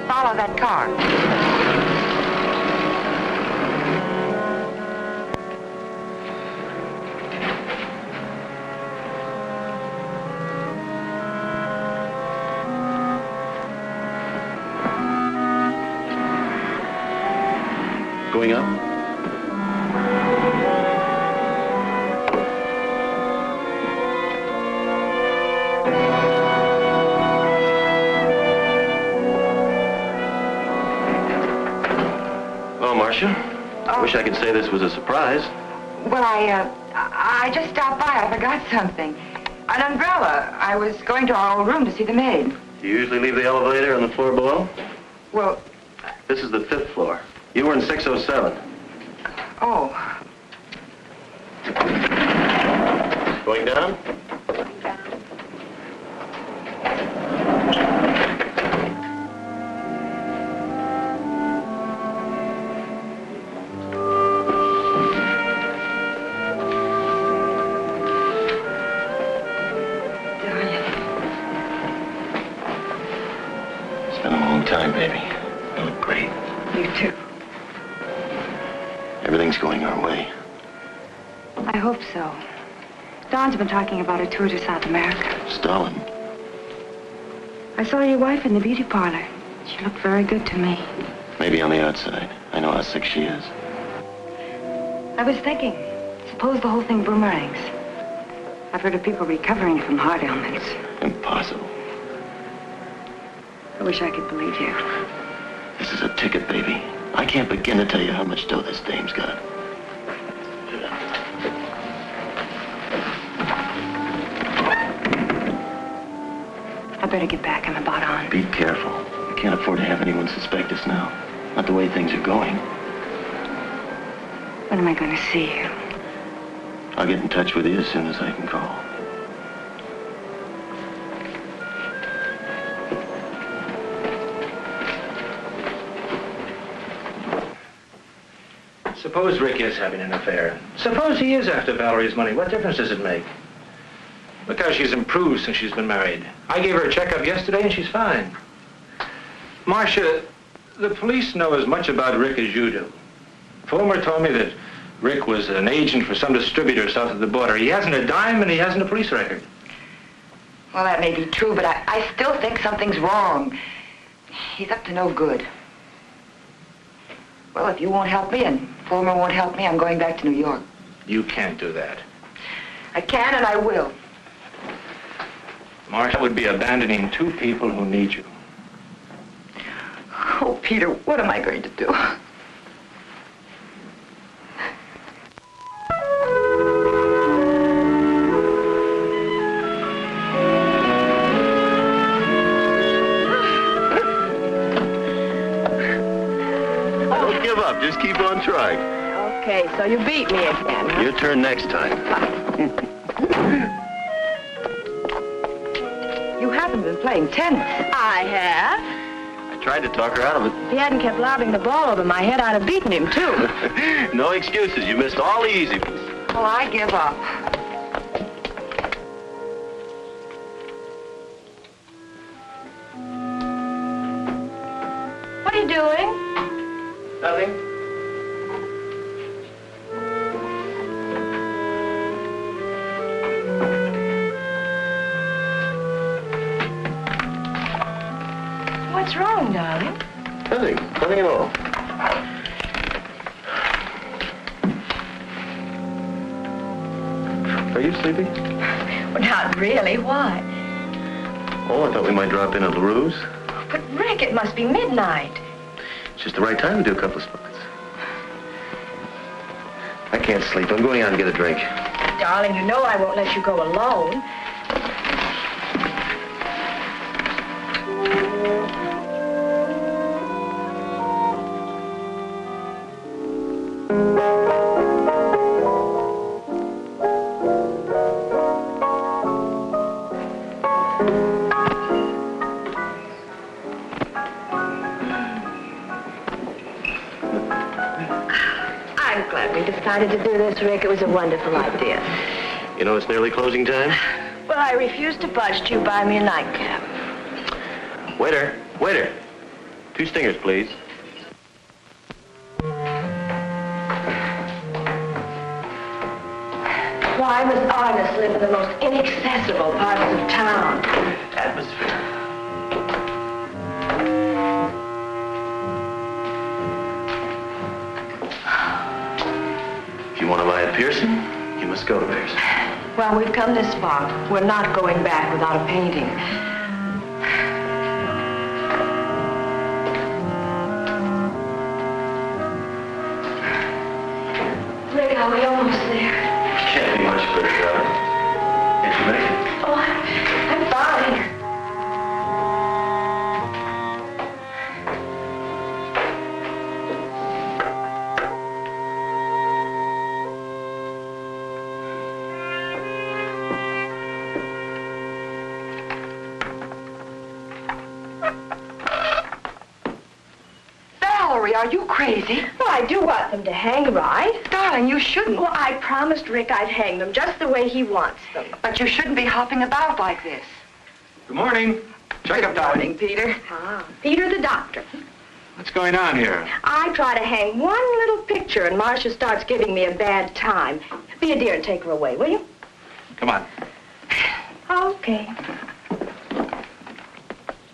Follow that car. Going up? Well, Marcia, wish I could say this was a surprise. Well, I just stopped by. I forgot something. An umbrella. I was going to our old room to see the maid. Do you usually leave the elevator on the floor below? Well, This is the 5th floor. You were in 607. oh. Going down? It's been a long time, baby. You look great. You too. Everything's going our way. I hope so. Don's been talking about a tour to South America. Stalin. I saw your wife in the beauty parlor. She looked very good to me. Maybe on the outside. I know how sick she is. I was thinking, suppose the whole thing boomerangs. I've heard of people recovering from heart ailments. Impossible. I wish I could believe you. This is a ticket, baby. I can't begin to tell you how much dough this dame's got. I better get back. I'm about on. Be careful. We can't afford to have anyone suspect us now. Not the way things are going. When am I going to see you? I'll get in touch with you as soon as I can call. Suppose Rick is having an affair. Suppose he is after Valerie's money. What difference does it make? Look how she's improved since she's been married. I gave her a checkup yesterday and she's fine. Marcia, the police know as much about Rick as you do. Fulmer told me that Rick was an agent for some distributor south of the border. He hasn't a dime and he hasn't a police record. Well, that may be true, but I still think something's wrong. He's up to no good. Well, if you won't help me and Fulmer won't help me, I'm going back to New York. You can't do that. I can and I will. Marcia, that would be abandoning two people who need you. Oh, Peter, what am I going to do? Don't give up. Just keep on trying. Okay, so you beat me again, huh? Your turn next time. You haven't been playing tennis. I have. I tried to talk her out of it. If he hadn't kept lobbing the ball over my head, I'd have beaten him, too. No excuses. You missed all the easy ones. Oh, I give up. What are you doing? Nothing. What's wrong, darling? Nothing. Nothing at all. Are you sleepy? Well, not really. Why? Oh, I thought we might drop in at LaRue's. But, Rick, it must be midnight. It's just the right time to do a couple of spots. I can't sleep. I'm going out and get a drink. Darling, you know I won't let you go alone. I'm glad we decided to do this, Rick. It was a wonderful idea. You know it's nearly closing time? Well, I refuse to budge till you buy me a nightcap. Waiter, waiter. 2 stingers, please. Why must artists live in the most inaccessible parts of town? Atmosphere. If you want to buy a piercing, you must go to piercing. Well, we've come this far. We're not going back without a painting. Rick, are we almost there? Can't be much better, darling. Can't you make it? Oh, I'm fine. Valerie, are you crazy? Well, I do want them to hang, right? Darling, you shouldn't. Well, I promised Rick I'd hang them just the way he wants them. But you shouldn't be hopping about like this. Good morning. Checkup time. Morning, Peter. Ah, Peter the doctor. What's going on here? I try to hang one little picture and Marcia starts giving me a bad time. Be a dear and take her away, will you? Come on. Okay.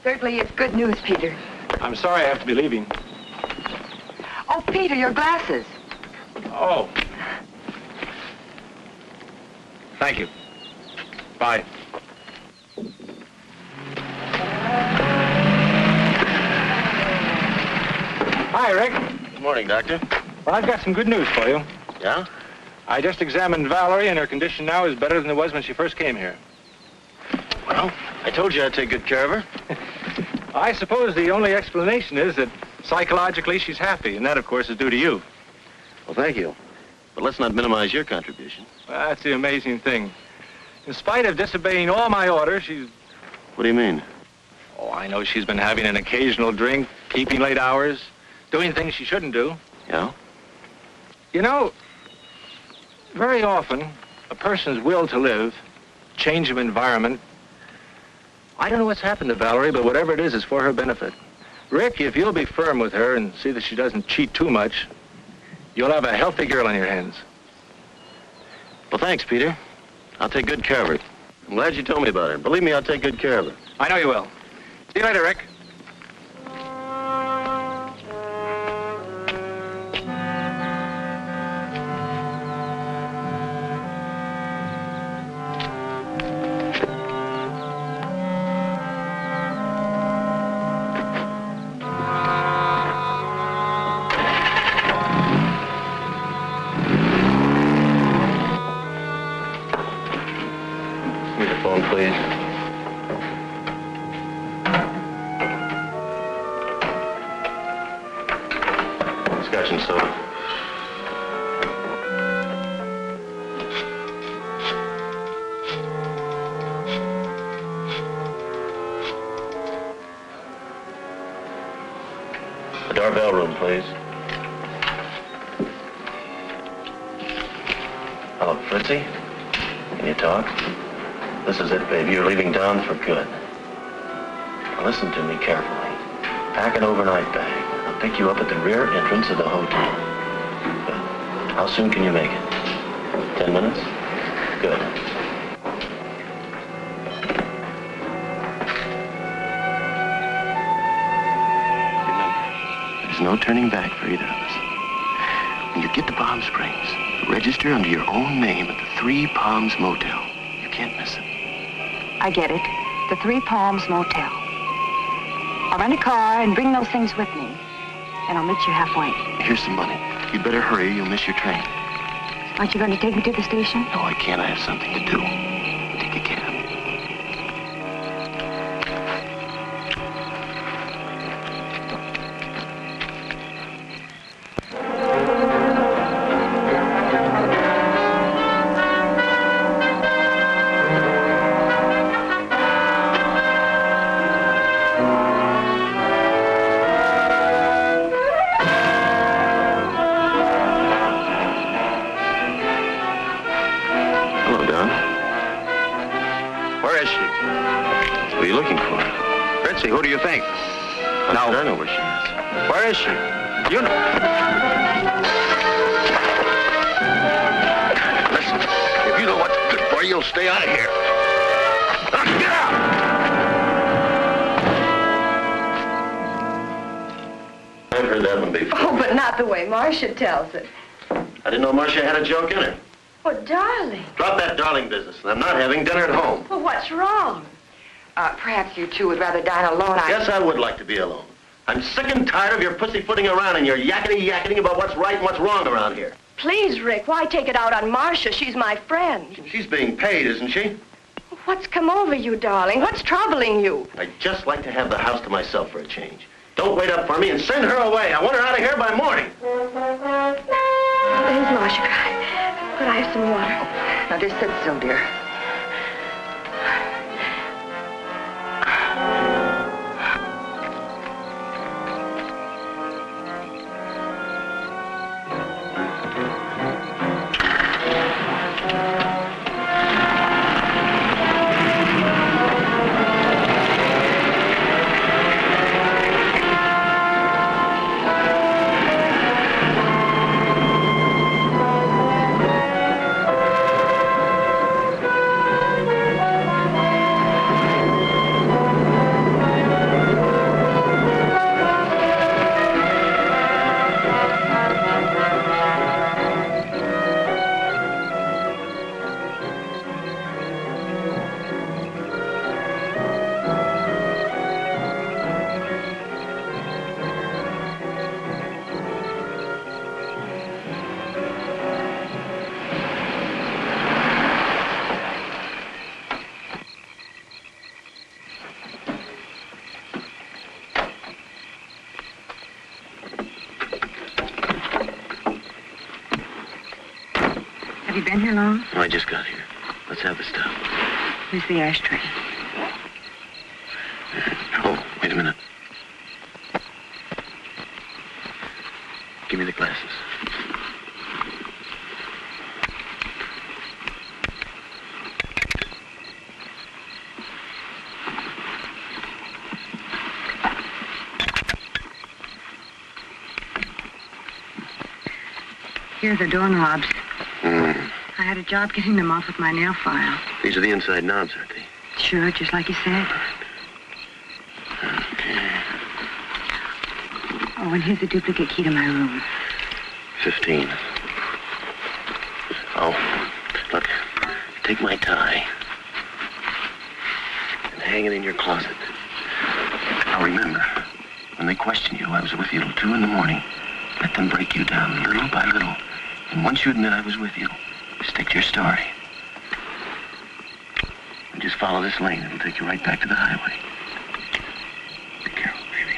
Certainly it's good news, Peter. I'm sorry I have to be leaving. Oh, Peter, your glasses. Oh. Thank you. Bye. Hi, Rick. Good morning, Doctor. Well, I've got some good news for you. Yeah? I just examined Valerie, and her condition now is better than it was when she first came here. Well, I told you I'd take good care of her. I suppose the only explanation is that psychologically she's happy, and that, of course, is due to you. Well, thank you. But let's not minimize your contribution. Well, that's the amazing thing. In spite of disobeying all my orders, she's... What do you mean? Oh, I know she's been having an occasional drink, keeping late hours, doing things she shouldn't do. Yeah? You know, very often, a person's will to live, change of environment, I don't know what's happened to Valerie, but whatever it is, it's for her benefit. Rick, if you'll be firm with her and see that she doesn't cheat too much, you'll have a healthy girl on your hands. Well, thanks, Peter. I'll take good care of her. I'm glad you told me about her. Believe me, I'll take good care of her. I know you will. See you later, Rick. Darvel room, please. Hello, Fritzi? Can you talk? This is it, babe. You're leaving town for good. Now listen to me carefully. Pack an overnight bag. I'll pick you up at the rear entrance of the hotel. Good. How soon can you make it? 10 minutes? Good. There's no turning back for either of us. When you get to Palm Springs, register under your own name at the Three Palms Motel. You can't miss it. I get it. The Three Palms Motel. I'll rent a car and bring those things with me. And I'll meet you halfway. Here's some money. You'd better hurry, you'll miss your train. Aren't you going to take me to the station? No, I can't. I have something to do. Take a cab. Who do you think? Now, I know where she is. Where is she? You know. Listen, if you know what's good for you, you'll stay out of here. Now, get out! I've heard that one before. Oh, but not the way Marcia tells it. I didn't know Marcia had a joke in her. Oh, darling. Drop that darling business. I'm not having dinner at home. Well, what's wrong? Perhaps you two would rather dine alone. Yes, I would like to be alone. I'm sick and tired of your pussyfooting around and your yakety-yakketing about what's right and what's wrong around here. Please, Rick, why take it out on Marcia? She's my friend. She's being paid, isn't she? What's come over you, darling? What's troubling you? I'd just like to have the house to myself for a change. Don't wait up for me and send her away. I want her out of here by morning. There's Marcia. Could I have some water? Now, just sit still, dear. You been here long? I just got here. Let's have the stuff. Where's the ashtray? Oh, wait a minute. Give me the glasses. Here are the doorknobs. Mm. I had a job getting them off with my nail file. These are the inside knobs, aren't they? Sure, just like you said. Okay. Oh, and here's a duplicate key to my room. 15. Oh, look, take my tie and hang it in your closet. Now remember, when they question you, I was with you till 2 in the morning. Let them break you down little by little. And once you admit I was with you, stick to your story. And just follow this lane. It'll take you right back to the highway. Be careful, baby.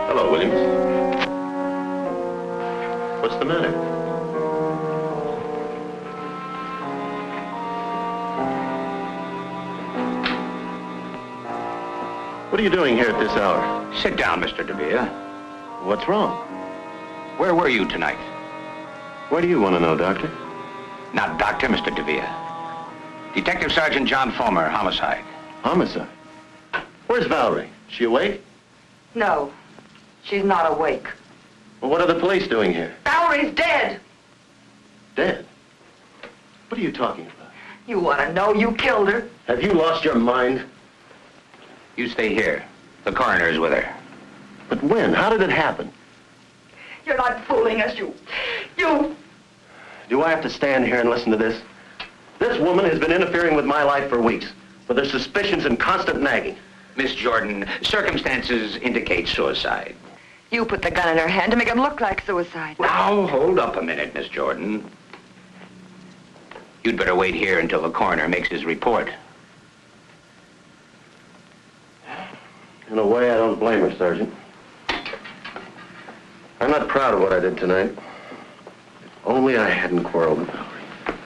Hello, Williams. What's the matter? What are you doing here at this hour? Sit down, Mr. Devere. What's wrong? Where were you tonight? Why do you want to know, Doctor? Not Doctor, Mr. Devere. Detective Sergeant John Fulmer, homicide. Homicide? Where's Valerie? She awake? No, she's not awake. Well, what are the police doing here? Valerie's dead. Dead? What are you talking about? You want to know? You killed her. Have you lost your mind? You stay here. The coroner's with her. But when? How did it happen? You're not fooling us, you... Do I have to stand here and listen to this? This woman has been interfering with my life for weeks, with her suspicions and constant nagging. Miss Jordan, circumstances indicate suicide. You put the gun in her hand to make it look like suicide. Now, hold up a minute, Miss Jordan. You'd better wait here until the coroner makes his report. In a way, I don't blame her, Sergeant. I'm not proud of what I did tonight. If only I hadn't quarreled with Valerie.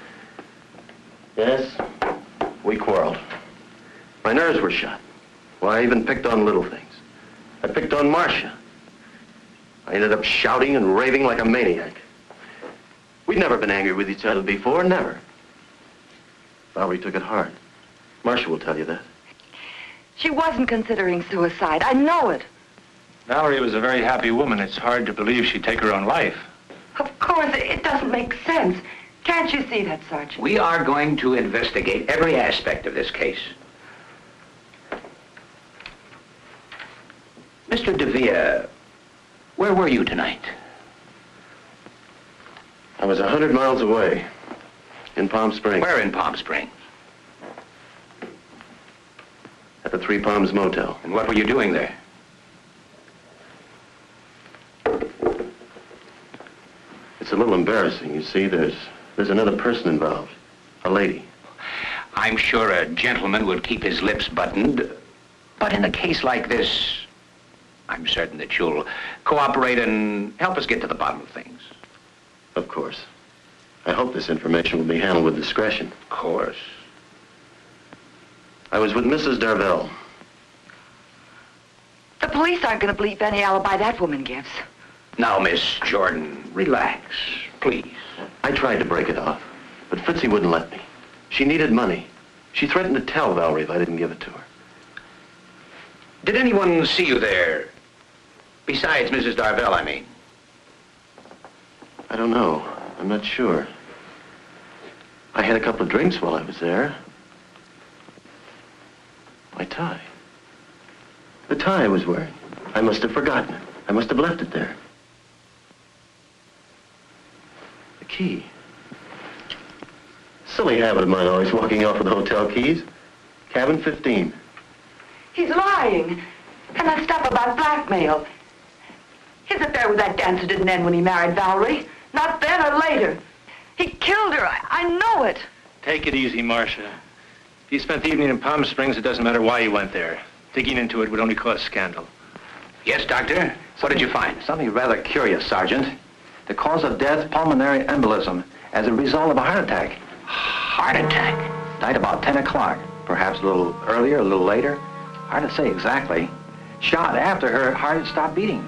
Yes, we quarreled. My nerves were shot. Well, I even picked on little things. I picked on Marcia. I ended up shouting and raving like a maniac. We'd never been angry with each other before, never. Valerie took it hard. Marcia will tell you that. She wasn't considering suicide. I know it. Valerie was a very happy woman. It's hard to believe she'd take her own life. Of course, it doesn't make sense. Can't you see that, Sergeant? We are going to investigate every aspect of this case. Mr. Devere, where were you tonight? I was 100 miles away, in Palm Springs. Where in Palm Springs? At the Three Palms Motel. And what were you doing there? It's a little embarrassing. You see, there's another person involved. A lady. I'm sure a gentleman would keep his lips buttoned. But in a case like this, I'm certain that you'll cooperate and help us get to the bottom of things. Of course. I hope this information will be handled with discretion. Of course. I was with Mrs. Darvel. The police aren't going to believe any alibi that woman gives. Now, Miss Jordan, relax, please. I tried to break it off, but Fritzi wouldn't let me. She needed money. She threatened to tell Valerie if I didn't give it to her. Did anyone see you there? Besides Mrs. Darvel, I mean. I don't know. I'm not sure. I had a couple of drinks while I was there. My tie. The tie I was wearing. I must have forgotten it. I must have left it there. The key. Silly habit of mine, always walking off with the hotel keys. Cabin 15. He's lying. And that stuff about blackmail. His affair with that dancer didn't end when he married Valerie. Not then or later. He killed her. I know it. Take it easy, Marcia. If you spent the evening in Palm Springs, it doesn't matter why you went there. Digging into it would only cause scandal. Yes, Doctor? What did you find? Something rather curious, Sergeant. The cause of death, pulmonary embolism, as a result of a heart attack. Heart attack? Died about 10 o'clock. Perhaps a little earlier, a little later. Hard to say exactly. Shot after her heart had stopped beating.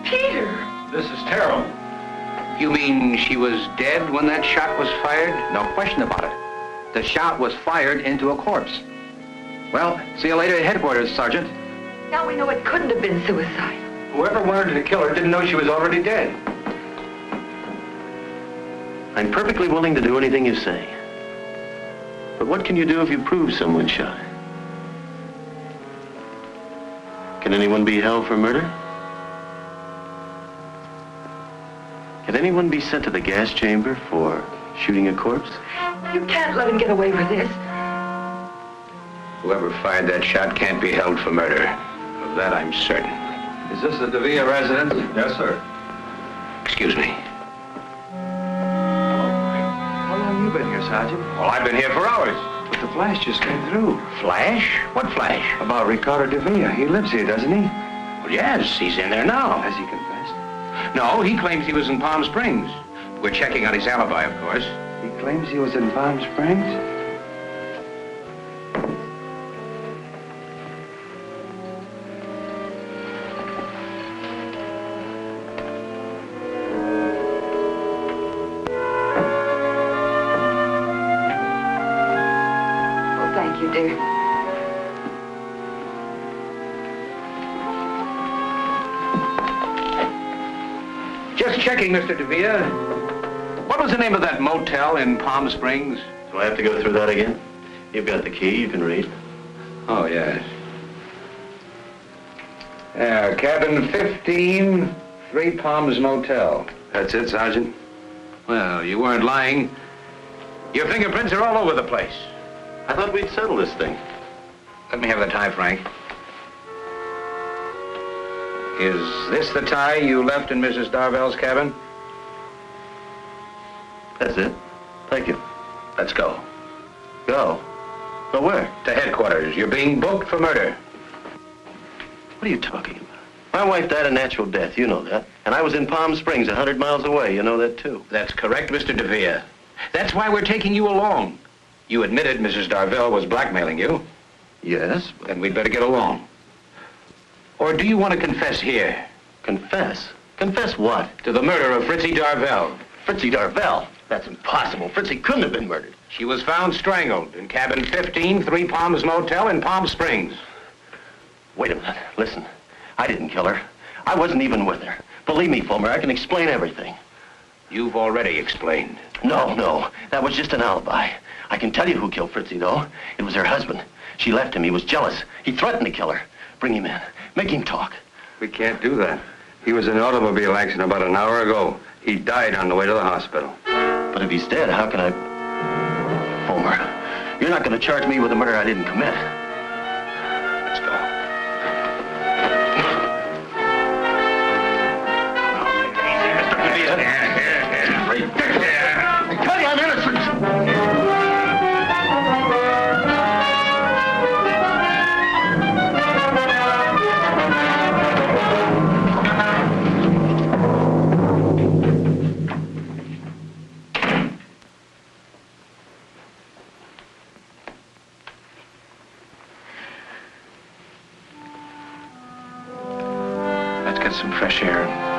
Peter! This is terrible. You mean she was dead when that shot was fired? No question about it. The shot was fired into a corpse. Well, see you later at headquarters, Sergeant. Now we know it couldn't have been suicide. Whoever wanted to kill her didn't know she was already dead. I'm perfectly willing to do anything you say. But what can you do if you prove someone shot her? Can anyone be held for murder? Can anyone be sent to the gas chamber for shooting a corpse? You can't let him get away with this. Whoever fired that shot can't be held for murder. Of that I'm certain. Is this the Devere residence? Yes, sir. Excuse me. How long have you been here, Sergeant? Well, I've been here for hours. But the flash just came through. Flash? What flash? About Ricardo Devere. He lives here, doesn't he? Well, yes, he's in there now. Has he confessed? No, he claims he was in Palm Springs. We're checking on his alibi, of course. He claims he was in Palm Springs? checking, Mr. Devere. What was the name of that motel in Palm Springs? Do I have to go through that again? You've got the key, you can read. Oh, yes. Cabin 15, Three Palms Motel. That's it, Sergeant? Well, you weren't lying. Your fingerprints are all over the place. I thought we'd settle this thing. Let me have the tie, Frank. Is this the tie you left in Mrs. Darvel's cabin? That's it. Thank you. Let's go. Go? Go where? To headquarters. You're being booked for murder. What are you talking about? My wife died a natural death, you know that. And I was in Palm Springs, 100 miles away, you know that too. That's correct, Mr. Devere. That's why we're taking you along. You admitted Mrs. Darvel was blackmailing you. Yes. Then we'd better get along. Or do you want to confess here? Confess? Confess what? To the murder of Fritzi Darvel. Fritzi Darvel? That's impossible. Fritzi couldn't have been murdered. She was found strangled in cabin 15, Three Palms Motel in Palm Springs. Wait a minute. Listen. I didn't kill her. I wasn't even with her. Believe me, Fulmer, I can explain everything. You've already explained. No. That was just an alibi. I can tell you who killed Fritzi, though. It was her husband. She left him. He was jealous. He threatened to kill her. Bring him in. Make him talk. We can't do that. He was in an automobile accident about an hour ago. He died on the way to the hospital. But if he's dead, how can I... Fulmer, you're not going to charge me with a murder I didn't commit. Let's go. I tell you, I'm innocent! Let's get some fresh air.